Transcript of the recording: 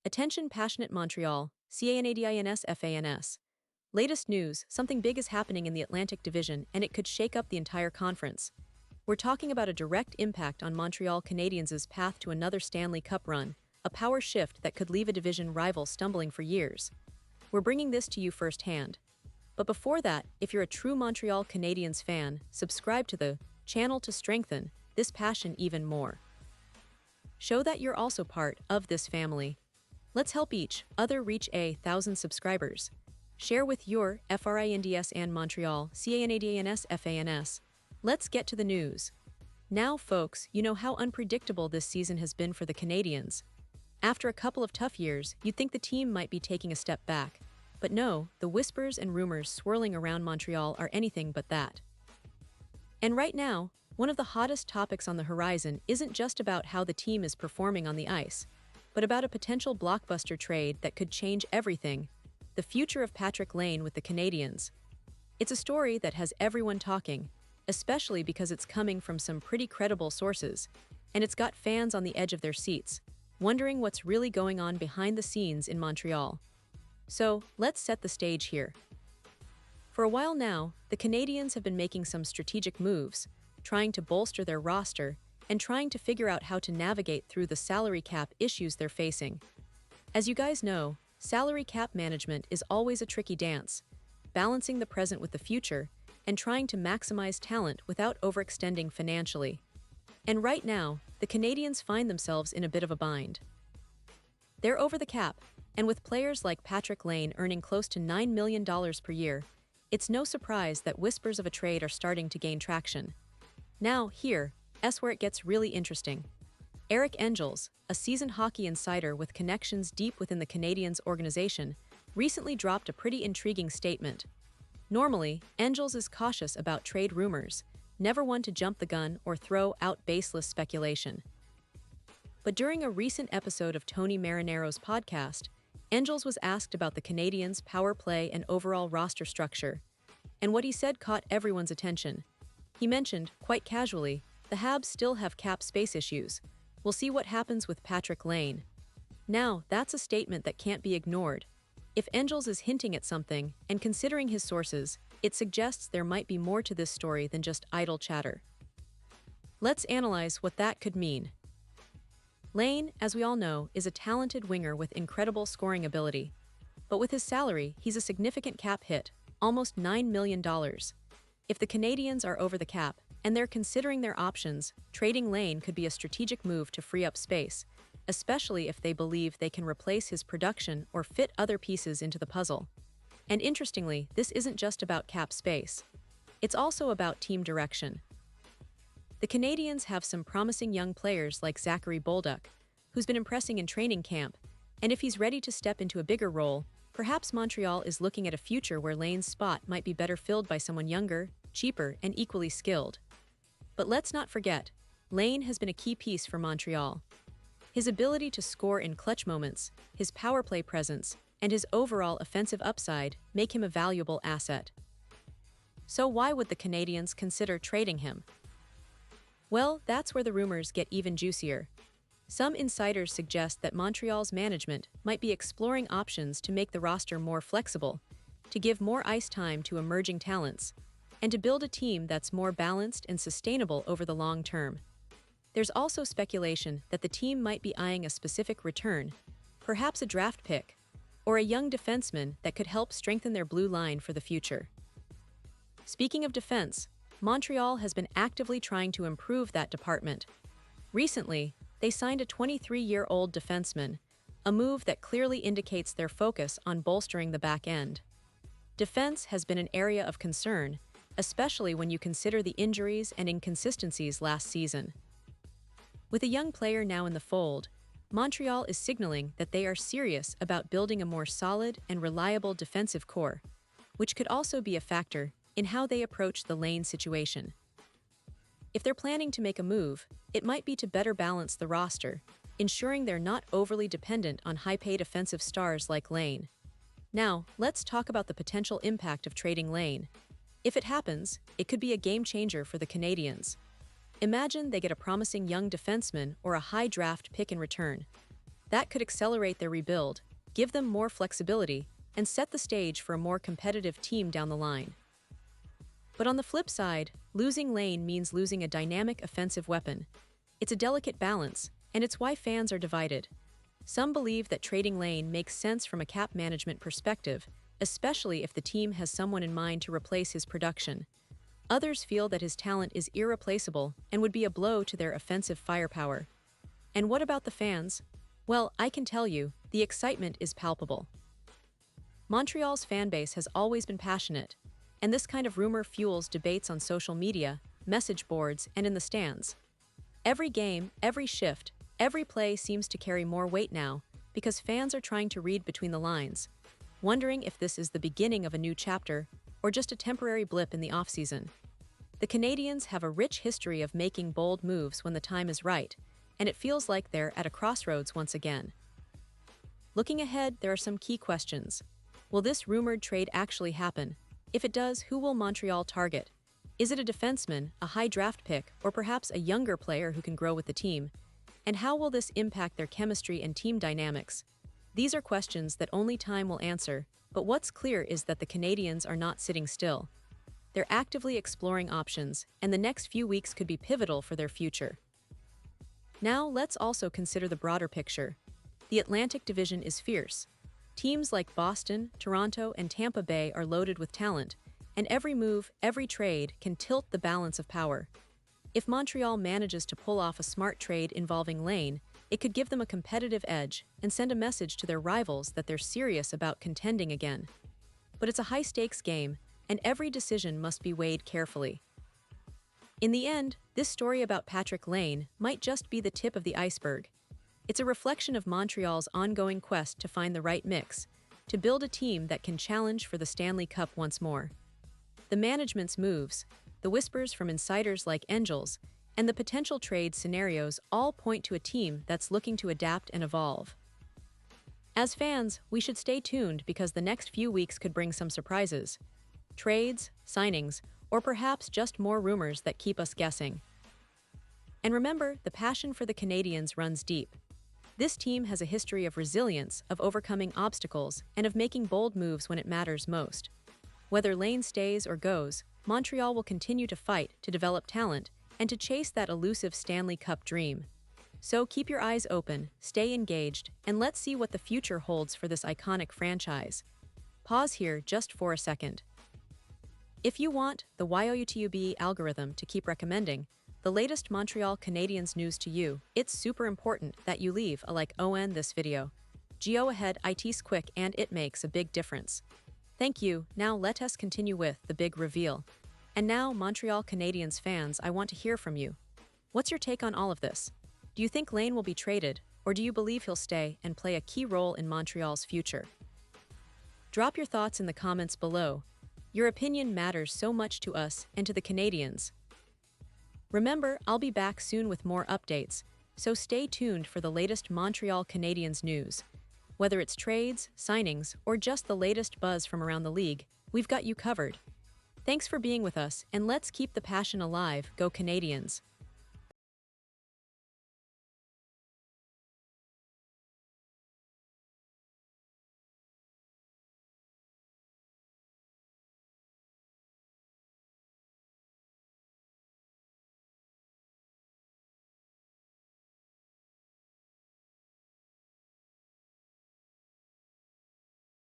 Attention passionate Montreal, Canadiens fans. Latest news, something big is happening in the Atlantic Division and it could shake up the entire conference. We're talking about a direct impact on Montreal Canadiens' path to another Stanley Cup run, a power shift that could leave a division rival stumbling for years. We're bringing this to you firsthand. But before that, if you're a true Montreal Canadiens fan, subscribe to the channel to strengthen this passion even more. Show that you're also part of this family. Let's help each other reach 1,000 subscribers. Share with your FRINDS and Montreal Canadiens fans. Let's get to the news. Now, folks, you know how unpredictable this season has been for the Canadiens. After a couple of tough years, you'd think the team might be taking a step back. But no, the whispers and rumors swirling around Montreal are anything but that. And right now, one of the hottest topics on the horizon isn't just about how the team is performing on the ice, but about a potential blockbuster trade that could change everything: the future of Patrik Laine with the Canadiens. It's a story that has everyone talking, especially because it's coming from some pretty credible sources, and it's got fans on the edge of their seats, wondering what's really going on behind the scenes in Montreal. So, let's set the stage here. For a while now, the Canadiens have been making some strategic moves, trying to bolster their roster and trying to figure out how to navigate through the salary cap issues they're facing. As you guys know, salary cap management is always a tricky dance, balancing the present with the future and trying to maximize talent without overextending financially. And right now, the Canadiens find themselves in a bit of a bind. They're over the cap, and with players like Patrik Laine earning close to $9 million per year, it's no surprise that whispers of a trade are starting to gain traction. Now, here's where it gets really interesting. Eric Engels, a seasoned hockey insider with connections deep within the Canadiens organization, recently dropped a pretty intriguing statement. Normally, Engels is cautious about trade rumors, never one to jump the gun or throw out baseless speculation. But during a recent episode of Tony Marinaro's podcast, Engels was asked about the Canadiens' power play and overall roster structure, and what he said caught everyone's attention. He mentioned, quite casually, the Habs still have cap space issues. We'll see what happens with Patrik Laine. Now, that's a statement that can't be ignored. If Engels is hinting at something, and considering his sources, it suggests there might be more to this story than just idle chatter. Let's analyze what that could mean. Laine, as we all know, is a talented winger with incredible scoring ability. But with his salary, he's a significant cap hit, almost $9 million. If the Canadiens are over the cap, and they're considering their options, trading Laine could be a strategic move to free up space, especially if they believe they can replace his production or fit other pieces into the puzzle. And interestingly, this isn't just about cap space. It's also about team direction. The Canadiens have some promising young players like Zachary Bolduc, who's been impressing in training camp, and if he's ready to step into a bigger role, perhaps Montreal is looking at a future where Laine's spot might be better filled by someone younger, cheaper, and equally skilled. But let's not forget, Laine has been a key piece for Montreal. His ability to score in clutch moments, his power play presence, and his overall offensive upside make him a valuable asset. So why would the Canadiens consider trading him? Well, that's where the rumors get even juicier. Some insiders suggest that Montreal's management might be exploring options to make the roster more flexible, to give more ice time to emerging talents, and to build a team that's more balanced and sustainable over the long term. There's also speculation that the team might be eyeing a specific return, perhaps a draft pick, or a young defenseman that could help strengthen their blue line for the future. Speaking of defense, Montreal has been actively trying to improve that department. Recently, they signed a 23-year-old defenseman, a move that clearly indicates their focus on bolstering the back end. Defense has been an area of concern, especially when you consider the injuries and inconsistencies last season. With a young player now in the fold, Montreal is signaling that they are serious about building a more solid and reliable defensive core, which could also be a factor in how they approach the Laine situation. If they're planning to make a move, it might be to better balance the roster, ensuring they're not overly dependent on high-paid offensive stars like Laine. Now, let's talk about the potential impact of trading Laine. If it happens, it could be a game-changer for the Canadiens. Imagine they get a promising young defenseman or a high draft pick in return. That could accelerate their rebuild, give them more flexibility, and set the stage for a more competitive team down the line. But on the flip side, losing Laine means losing a dynamic offensive weapon. It's a delicate balance, and it's why fans are divided. Some believe that trading Laine makes sense from a cap management perspective, especially if the team has someone in mind to replace his production. Others feel that his talent is irreplaceable and would be a blow to their offensive firepower. And what about the fans? Well, I can tell you, the excitement is palpable. Montreal's fanbase has always been passionate, and this kind of rumor fuels debates on social media, message boards, and in the stands. Every game, every shift, every play seems to carry more weight now because fans are trying to read between the lines, wondering if this is the beginning of a new chapter or just a temporary blip in the offseason. The Canadiens have a rich history of making bold moves when the time is right, and it feels like they're at a crossroads once again. Looking ahead, there are some key questions. Will this rumored trade actually happen? If it does, who will Montreal target? Is it a defenseman, a high draft pick, or perhaps a younger player who can grow with the team? And how will this impact their chemistry and team dynamics? These are questions that only time will answer, but what's clear is that the Canadiens are not sitting still. They're actively exploring options, and the next few weeks could be pivotal for their future. Now, let's also consider the broader picture. The Atlantic Division is fierce. Teams like Boston, Toronto, and Tampa Bay are loaded with talent, and every move, every trade can tilt the balance of power. If Montreal manages to pull off a smart trade involving Laine, it could give them a competitive edge and send a message to their rivals that they're serious about contending again. But it's a high-stakes game, and every decision must be weighed carefully. In the end, this story about Patrik Laine might just be the tip of the iceberg. It's a reflection of Montreal's ongoing quest to find the right mix, to build a team that can challenge for the Stanley Cup once more. The management's moves, the whispers from insiders like Angels, and the potential trade scenarios all point to a team that's looking to adapt and evolve. As fans, we should stay tuned because the next few weeks could bring some surprises. Trades, signings, or perhaps just more rumors that keep us guessing. And remember, the passion for the Canadiens runs deep. This team has a history of resilience, of overcoming obstacles, and of making bold moves when it matters most. Whether Laine stays or goes, Montreal will continue to fight, to develop talent, and to chase that elusive Stanley Cup dream. So keep your eyes open, stay engaged, and let's see what the future holds for this iconic franchise. Pause here just for a second. If you want the YouTube algorithm to keep recommending the latest Montreal Canadiens news to you, it's super important that you leave a like on this video. Go ahead, it's quick and it makes a big difference. Thank you. Now let us continue with the big reveal. And now, Montreal Canadiens fans, I want to hear from you. What's your take on all of this? Do you think Laine will be traded, or do you believe he'll stay and play a key role in Montreal's future? Drop your thoughts in the comments below. Your opinion matters so much to us and to the Canadiens. Remember, I'll be back soon with more updates, so stay tuned for the latest Montreal Canadiens news. Whether it's trades, signings, or just the latest buzz from around the league, we've got you covered. Thanks for being with us, and let's keep the passion alive. Go Canadiens!